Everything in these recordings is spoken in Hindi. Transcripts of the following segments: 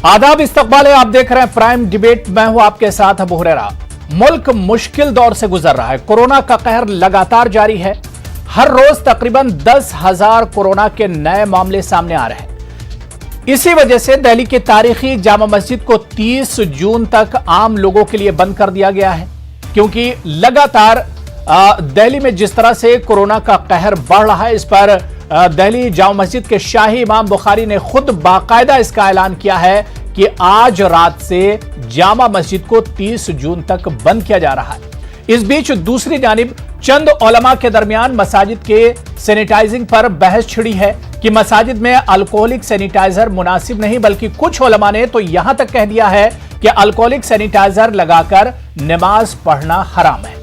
आदाब, इस्तकबाल है। आप देख रहे हैं प्राइम डिबेट। मैं हूं आपके साथ अबू हुरैरा। मुल्क मुश्किल दौर से गुजर रहा है। कोरोना का कहर लगातार जारी है। हर रोज तकरीबन 10,000 कोरोना के नए मामले सामने आ रहे हैं। इसी वजह से दिल्ली की तारीखी जामा मस्जिद को 30 जून तक आम लोगों के लिए बंद कर दिया गया है, क्योंकि लगातार दिल्ली में जिस तरह से कोरोना का कहर बढ़ रहा है, इस पर दिल्ली जामा मस्जिद के शाही इमाम बुखारी ने खुद बाकायदा इसका ऐलान किया है कि आज रात से जामा मस्जिद को 30 जून तक बंद किया जा रहा है। इस बीच दूसरी जानिब चंद उलमा के दरमियान मसाजिद के सैनिटाइजिंग पर बहस छिड़ी है कि मसाजिद में अल्कोहलिक सैनिटाइजर मुनासिब नहीं, बल्कि कुछ उलमा ने तो यहां तक कह दिया है कि अल्कोहलिक सैनिटाइजर लगाकर नमाज पढ़ना हराम है।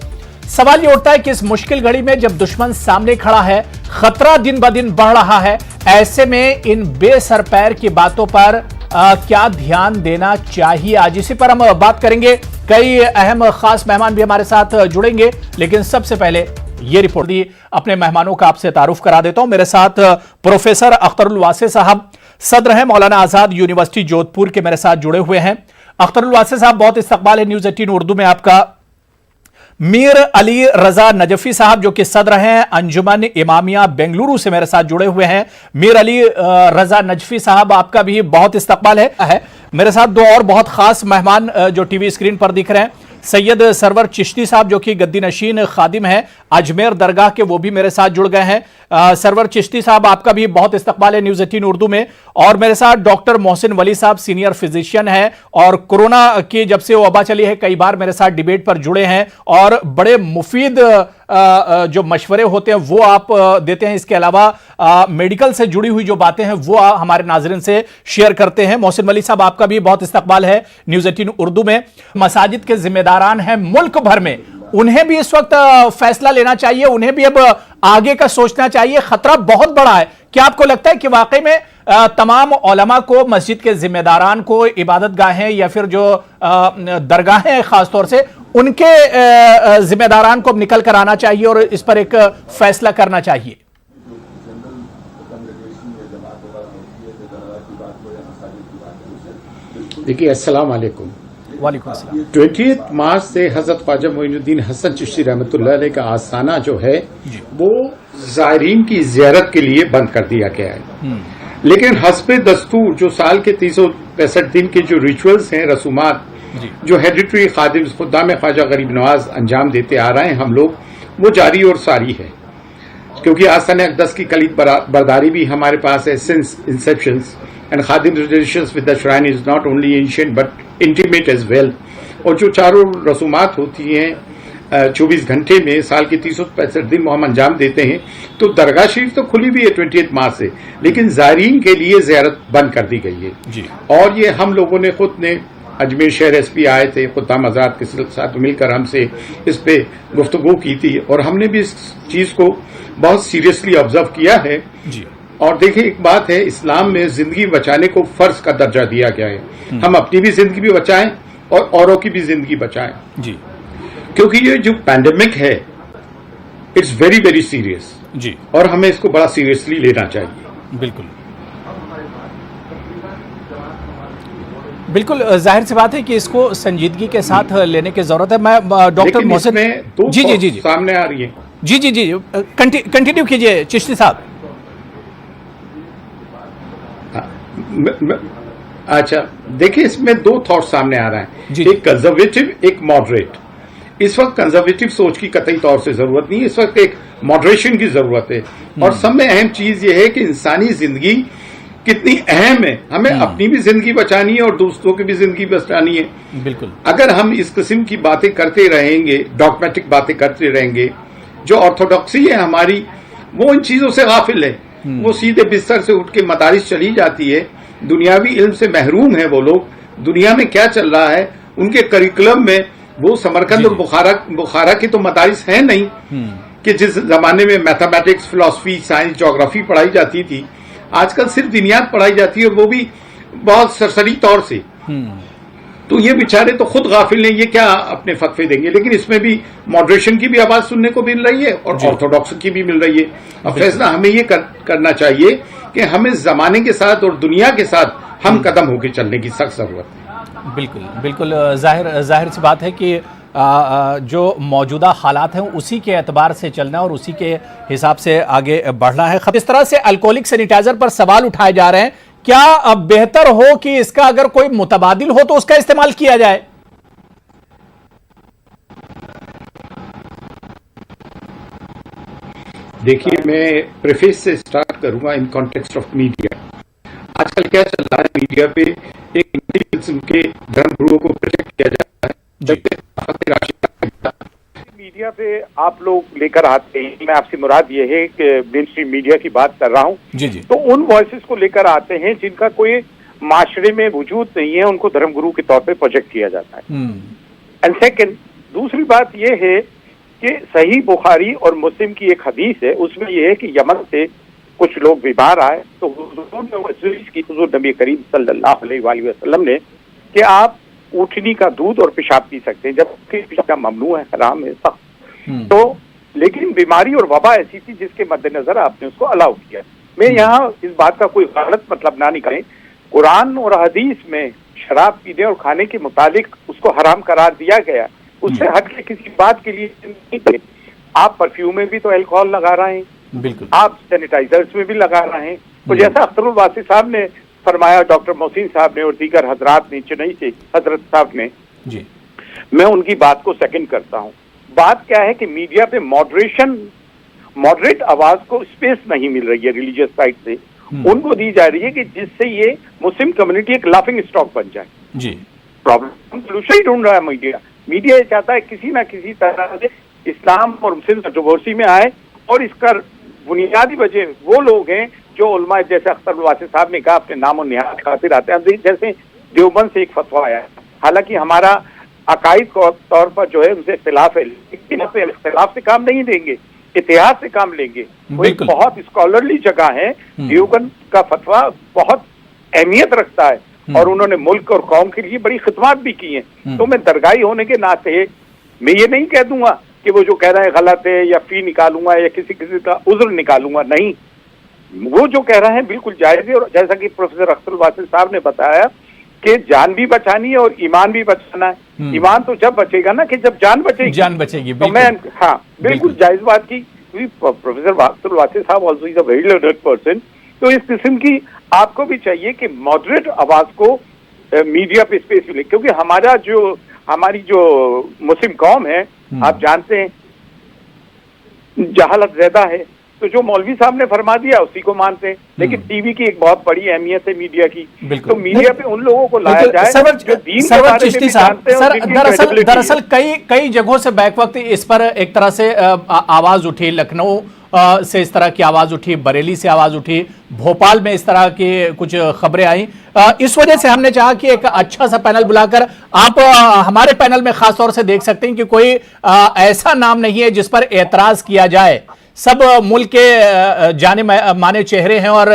सवाल यह उठता है कि इस मुश्किल घड़ी में जब दुश्मन सामने खड़ा है, खतरा दिन ब दिन बढ़ रहा है, ऐसे में इन बेसर पैर की बातों पर क्या ध्यान देना चाहिए? आज इसी पर हम बात करेंगे। कई अहम खास मेहमान भी हमारे साथ जुड़ेंगे, लेकिन सबसे पहले ये रिपोर्ट दी अपने मेहमानों का आपसे तारुफ करा देता हूं। मेरे साथ प्रोफेसर अख्तरुल वासे साहब, सदर हैं मौलाना आजाद यूनिवर्सिटी जोधपुर के, मेरे साथ जुड़े हुए हैं। अख्तरुल वासे साहब, बहुत इस्तकबाल है न्यूज 18 उर्दू में आपका। मीर अली रजा नजफी साहब, जो कि सदर हैं अंजुमन इमामिया बेंगलुरु से, मेरे साथ जुड़े हुए हैं। मीर अली रजा नजफी साहब, आपका भी बहुत इस्तकबाल है। मेरे साथ दो और बहुत खास मेहमान जो टीवी स्क्रीन पर दिख रहे हैं। सैयद सरवर चिश्ती साहब, जो कि गद्दी नशीन खादिम हैं अजमेर दरगाह के, वो भी मेरे साथ जुड़ गए हैं। सरवर चिश्ती साहब, आपका भी बहुत इस्तकबाल है न्यूज 18 उर्दू में। और मेरे साथ डॉक्टर मोहसिन वली साहब, सीनियर फिजिशियन हैं और कोरोना की जब से वबा चली है कई बार मेरे साथ डिबेट पर जुड़े हैं और बड़े मुफीद जो मशवरे होते हैं वो आप देते हैं। इसके अलावा मेडिकल से जुड़ी हुई जो बातें हैं वो हमारे नाजरीन से शेयर करते हैं। मोहसिन वली साहब, आपका भी बहुत इस्तकबाल है न्यूज 18 उर्दू में। मसाजिद के जिम्मेदारान हैं मुल्क भर में, उन्हें भी इस वक्त फैसला लेना चाहिए, उन्हें भी अब आगे का सोचना चाहिए। खतरा बहुत बड़ा है। क्या आपको लगता है कि वाकई में तमाम उलमा को, मस्जिद के जिम्मेदारान को, इबादत गाहें या फिर जो दरगाहें हैं खासतौर से, उनके जिम्मेदारान को अब निकल कर आना चाहिए और इस पर एक फैसला करना चाहिए? देखिए, अस्सलाम वालेकुम। वालेकुम अस्सलाम। 20 मार्च से हजरत ख्वाजा मोइनुद्दीन हसन चिश्ती रहमतुल्लाह अलैह का आस्थाना जो है वो जायरीन की जियारत के लिए बंद कर दिया गया है। लेकिन हस्बे दस्तूर जो साल के 365 दिन के जो रिचुअल्स हैं, रसूमात, जो हेरिटरी खादिम खुद्दाम ख्वाजा गरीब नवाज अंजाम देते आ रहे हैं हम लोग, वो जारी और सारी है। क्योंकि आस्थाना अक़दस की कलीद बरदारी भी हमारे पास है सिंस इंसेप्शन, एंड खादिम relations with the shrine is not only ancient but intimate as well. और जो चारों रसूमात होती हैं 24 घंटे में साल के 365 दिन हम अंजाम देते हैं, तो दरगाह शरीफ तो खुली हुई है 28 मार्च से, लेकिन ज़ायरीन के लिए ज़ियारत बंद कर दी गई है जी। और ये हम लोगों ने खुद ने अजमेर शहर एसपी आए थे, खुद्दाम आजाद के साथ मिलकर हमसे इस पे गुफ्तगू की थी और हमने भी इस चीज को बहुत सीरियसली ऑब्जर्व किया है जी। और देखिए, एक बात है, इस्लाम में जिंदगी बचाने को फर्ज का दर्जा दिया गया है। हम अपनी भी जिंदगी भी बचाएं और औरों की भी जिंदगी बचाएं जी। क्योंकि ये जो पैंडेमिक है इट्स वेरी वेरी सीरियस जी, और हमें इसको बड़ा सीरियसली लेना चाहिए। बिल्कुल बिल्कुल, जाहिर सी बात है कि इसको संजीदगी के साथ लेने की जरूरत है। मैं डॉक्टर मोहसिन जी जी जी सामने आ रही है जी जी जी कंटिन्यू कीजिए चिश्ती साहब। अच्छा, देखिए, इसमें दो थॉट सामने आ रहा है, एक कंजर्वेटिव, एक मॉडरेट। इस वक्त कंजर्वेटिव सोच की कतई तौर से जरूरत नहीं है, इस वक्त एक मॉडरेशन की जरूरत है। और सब में अहम चीज यह है कि इंसानी जिंदगी कितनी अहम है, हमें अपनी भी जिंदगी बचानी है और दूसरों की भी जिंदगी बचानी है। बिल्कुल, अगर हम इस किस्म की बातें करते रहेंगे, डॉगमेटिक बातें करते रहेंगे, जो ऑर्थोडॉक्सी है हमारी वो इन चीजों से गाफिल है। वो सीधे बिस्तर से उठ के मदारिस चली जाती है, दुनियावी इल्म से महरूम है वो लोग। दुनिया में क्या चल रहा है उनके करिकुलम में, वो समरकंद और बुखारा की तो मदारिस है नहीं कि जिस जमाने में मैथमेटिक्स, फिलॉसफी, साइंस, ज्योग्राफी पढ़ाई जाती थी, आजकल सिर्फ दुनियात पढ़ाई जाती है और वो भी बहुत सरसरी तौर से। तो ये बेचारे तो खुद गाफिल हैं, ये क्या अपने फतवे देंगे। लेकिन इसमें भी मॉडरेशन की भी आवाज सुनने को मिल रही है और ऑर्थोडॉक्स की भी मिल रही है। अब फैसला हमें ये करना चाहिए कि हमें जमाने के साथ और दुनिया के साथ हम कदम होकर चलने की सख्त जरूरत है। बिल्कुल बिल्कुल, जाहिर सी बात है कि जो मौजूदा हालात हैं उसी के एतबार से चलना और उसी के हिसाब से आगे बढ़ना है। इस तरह से अल्कोहलिक सैनिटाइजर पर सवाल उठाए जा रहे हैं, क्या अब बेहतर हो कि इसका अगर कोई मुतबादिल हो तो उसका इस्तेमाल किया जाए? देखिए, मैं प्रेफेस से स्टार्ट करूंगा इन कॉन्टेक्स्ट ऑफ मीडिया। आजकल क्या चल रहा है, मीडिया पे एक नई किस्म के धर्मगुरुओं को प्रोजेक्ट किया जाता है। मीडिया पे आप लोग लेकर आते हैं, मैं आपसे मुराद ये है कि मेन स्ट्रीम मीडिया की बात कर रहा हूँ जी जी। तो उन वॉइसेस को लेकर आते हैं जिनका कोई माशरे में वजूद नहीं है, उनको धर्मगुरु के तौर पे प्रोजेक्ट किया जाता है। एंड सेकंड, दूसरी बात यह है कि सही बुखारी और मुस्लिम की एक हदीस है, उसमें यह है कि यमन से कुछ लोग बीमार आए तो हुजूर नबी करीम सल्लल्लाहु अलैहि वसल्लम ने कि आप ऊँटनी का दूध और पेशाब पी सकते हैं, जबकि पेशाब ममनू है, हराम है, सख्त। तो लेकिन बीमारी और वबा ऐसी थी जिसके मद्देनजर आपने उसको अलाउ किया। मैं यहाँ इस बात का कोई गलत मतलब ना निकालें, कुरान और हदीस में शराब पीने और खाने के मुताबिक उसको हराम करार दिया गया, उससे हट के किसी बात के लिए नहीं थे। आप परफ्यूम में भी तो अल्कोहल लगा रहे हैं, बिल्कुल, आप सैनिटाइजर्स में भी लगा रहे हैं। तो जैसा अख्तरुल वासी साहब ने फरमाया, डॉक्टर मोहसिन साहब ने और दीगर हजरात ने, चेन्नई से हजरत साहब ने जी, मैं उनकी बात को सेकंड करता हूँ। बात क्या है कि मीडिया पे मॉडरेट आवाज को स्पेस नहीं मिल रही है रिलीजियस साइड से, उनको दी जा रही है कि जिससे ये मुस्लिम कम्युनिटी एक लाफिंग स्टॉक बन जाए जी। प्रॉब्लम सोल्यूशन ही ढूंढ रहा है मीडिया ये चाहता है किसी ना किसी तरह से इस्लाम और मुस्लिम कंट्रोवर्सी में आए, और इसका बुनियादी वजह वो लोग हैं जो उलमा, जैसे अख्तर वासी साहब ने कहा, अपने नाम और निहात खातिर आते हैं। जैसे देवबंद से एक फतवा आया, हालांकि हमारा अकाइद तौर पर जो है उनसे इख्तिलाफ है, लेकिन इख्तिलाफ से काम नहीं लेंगे, इतिहास से काम लेंगे। वो एक बहुत स्कॉलरली जगह है, देवबंद का फतवा बहुत अहमियत रखता है और उन्होंने मुल्क और कौम के लिए बड़ी खिदमत भी की हैं। तो मैं दरगाही होने के नाते मैं ये नहीं कह दूंगा कि वो जो कह रहा है गलत है या फी निकालूंगा या किसी का उज्र निकालूंगा, नहीं, वो जो कह रहा है बिल्कुल जायज है। और जैसा कि प्रोफेसर अख्तर वासिल साहब ने बताया कि जान भी बचानी है और ईमान भी बचाना है। ईमान तो जब बचेगा ना कि जब जान बचेगी। तो मैं बिल्कुल जायज बात की। प्रोफेसर अख्तर वासिल साहब also is a very learned person. तो इस किस्म की आपको भी चाहिए कि मॉडरेट आवाज को मीडिया पे स्पेस मिले, क्योंकि हमारी जो मुस्लिम कौम है, आप जानते हैं, जहालत ज्यादा है। तो जो मौलवी साहब ने फरमा दिया उसी को मानते हैं, लेकिन टीवी की एक बहुत बड़ी अहमियत है मीडिया की। तो मीडिया पे उन लोगों को लाया जाए जो दीन के बारे में भी जानते हैं। सर, दरअसल कई जगहों से बैक वक्त इस पर एक तरह से आवाज उठी, लखनऊ से इस तरह की आवाज उठी, बरेली से आवाज उठी, भोपाल में इस तरह की कुछ खबरें आई। इस वजह से हमने चाहा कि एक अच्छा सा पैनल बुलाकर, आप हमारे पैनल में खास तौर से देख सकते हैं कि कोई ऐसा नाम नहीं है जिस पर एतराज किया जाए। सब मुल्क के जाने माने चेहरे हैं और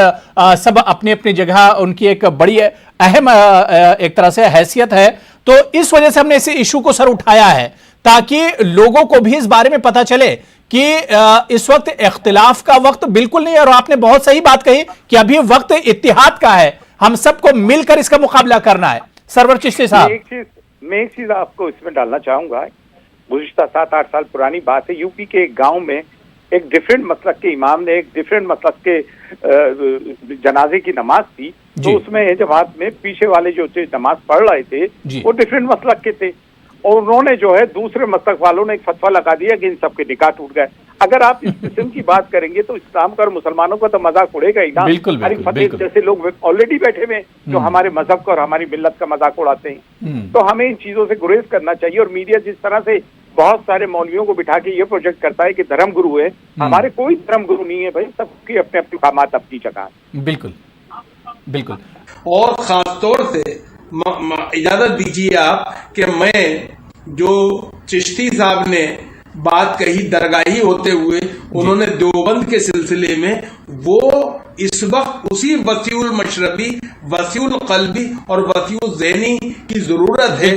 सब अपनी अपनी जगह उनकी एक बड़ी अहम एक तरह से हैसियत है। तो इस वजह से हमने इस इशू को सर उठाया है ताकि लोगों को भी इस बारे में पता चले कि इस वक्त इख्तिलाफ का वक्त बिल्कुल नहीं है। और आपने बहुत सही बात कही कि अभी वक्त इत्तिहाद का है, हम सबको मिलकर इसका मुकाबला करना है। सरवर चिश्ती साहब, मैं एक चीज आपको इसमें डालना चाहूंगा। गुज़िश्ता 7-8 साल पुरानी बात है, यूपी के एक गांव में एक डिफरेंट मसलक के इमाम ने एक डिफरेंट मसलक के जनाजे की नमाज थी। तो उसमें जमात में पीछे वाले जो थे नमाज पढ़ रहे थे वो डिफरेंट मसलक के थे, और उन्होंने जो है दूसरे मसलक वालों ने एक फतवा लगा दिया कि इन सबके निकाह टूट गए। अगर आप इस किस्म की बात करेंगे तो इस्लाम का और मुसलमानों का तो मजाक उड़ेगा ही ना। बिल्कुल जैसे लोग ऑलरेडी बैठे हुए जो हमारे मजहब का और हमारी मिल्लत का मजाक उड़ाते हैं। तो हमें इन चीजों से गुरेज करना चाहिए। और मीडिया जिस तरह से बहुत सारे मौलवियों को बिठा के ये प्रोजेक्ट करता है कि धर्म गुरु है, हमारे कोई धर्म गुरु नहीं है भाई, सबकी अपने अपनी कामात अपनी जगह है। बिल्कुल बिल्कुल। और खासतौर से इजाजत दीजिए आप कि मैं जो चिश्ती साहब ने बात कही दरगाही होते हुए उन्होंने देवबंद के सिलसिले में वो इस वक्त उसी वसीउल मशरबी, वसीउल कल्बी और वसीउल ज़हनी की जरूरत है।